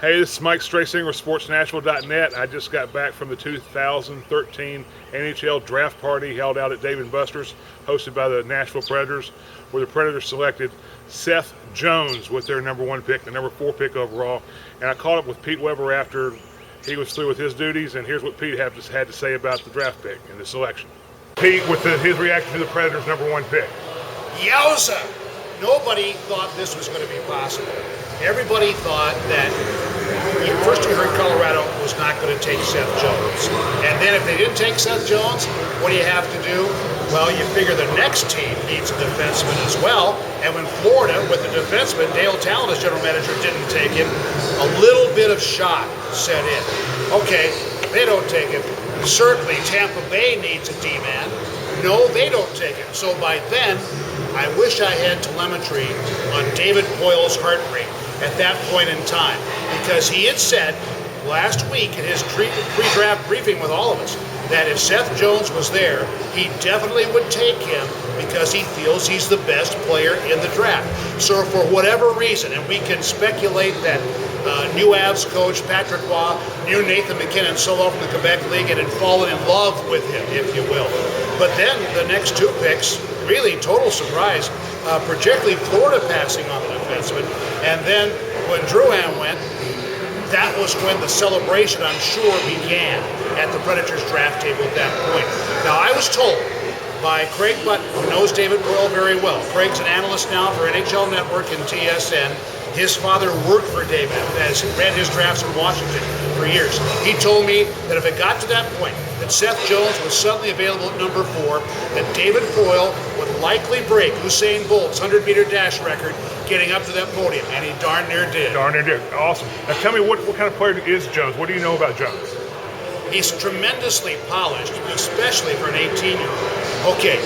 Hey, this is Mike Strasinger of SportsNashville.net. I just got back from the 2013 NHL draft party held out at Dave & Buster's, hosted by the Nashville Predators, where the Predators selected Seth Jones with their #1 pick, the #4 pick overall. And I caught up with Pete Weber after he was through with his duties, and here's what Pete had to say about the draft pick and the selection. Pete, with his reaction to the Predators' #1 pick. Yowza! Nobody thought this was going to be possible. Everybody thought that first you heard Colorado was not going to take Seth Jones. And then if they didn't take Seth Jones, what do you have to do? Well, you figure the next team needs a defenseman as well. And when Florida, with the defenseman, Dale Talon as general manager, didn't take him, a little bit of shock set in. Okay, they don't take him. Certainly Tampa Bay needs a D-man. No, they don't take him. So by then, I wish I had telemetry on David Poile's heart rate at that point in time, because he had said last week in his pre-draft briefing with all of us that if Seth Jones was there, he definitely would take him because he feels he's the best player in the draft. So for whatever reason, and we can speculate that new Avs coach Patrick Roy knew Nathan McKinnon so well from the Quebec League and had fallen in love with him, if you will. But then the next two picks, really total surprise, particularly Florida passing on the defenseman. And then when Drouin went, that was when the celebration, I'm sure, began at the Predators draft table at that point. Now, I was told by Craig Button, who knows David Poile very well. Craig's an analyst now for NHL Network and TSN. His father worked for David, as he ran his drafts in Washington for years. He told me that if it got to that point, that Seth Jones was suddenly available at #4, that David Poile would likely break Usain Bolt's 100-meter dash record getting up to that podium, and he darn near did. Darn near did. Awesome. Now tell me, what kind of player is Jones? What do you know about Jones? He's tremendously polished, especially for an 18-year-old. Okay,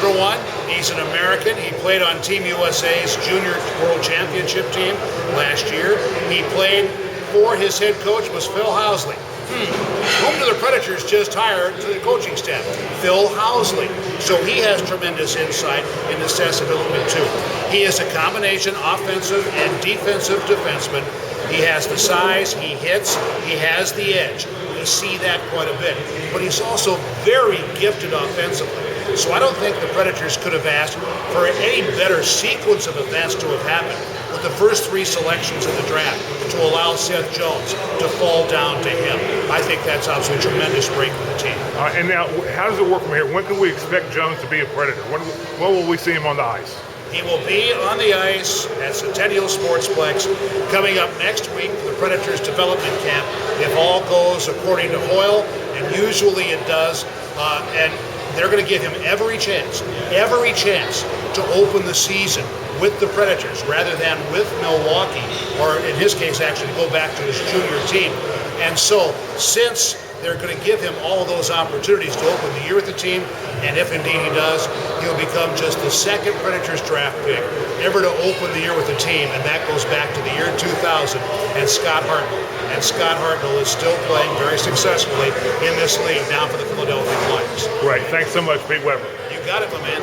#1, he's an American. He played on Team USA's Junior World Championship team last year. He played for his head coach was Phil Housley. Whom do the Predators just hire to the coaching staff? Phil Housley. So he has tremendous insight and accessibility too. He is a combination offensive and defensive defenseman. He has the size, he hits, he has the edge. We see that quite a bit. But he's also very gifted offensively. So I don't think the Predators could have asked for any better sequence of events to have happened with the first 3 selections in the draft to allow Seth Jones to fall down to him. I think that's absolutely a tremendous break for the team. And now, how does it work from here? When can we expect Jones to be a Predator? When will we see him on the ice? He will be on the ice at Centennial Sportsplex coming up next week for the Predators development camp, if all goes according to Hoyle, and usually it does. And they're going to give him every chance to open the season with the Predators rather than with Milwaukee, or in his case, actually go back to his junior team. And so, since they're going to give him all of those opportunities to open the year with the team, and if indeed he does, he'll become just the second Predators draft pick ever to open the year with the team, and that goes back to the year 2000 and Scott Hartnell. And Scott Hartnell is still playing very successfully in this league now for the Philadelphia Flyers. Great. Thanks so much, Pete Weber. You got it, my man.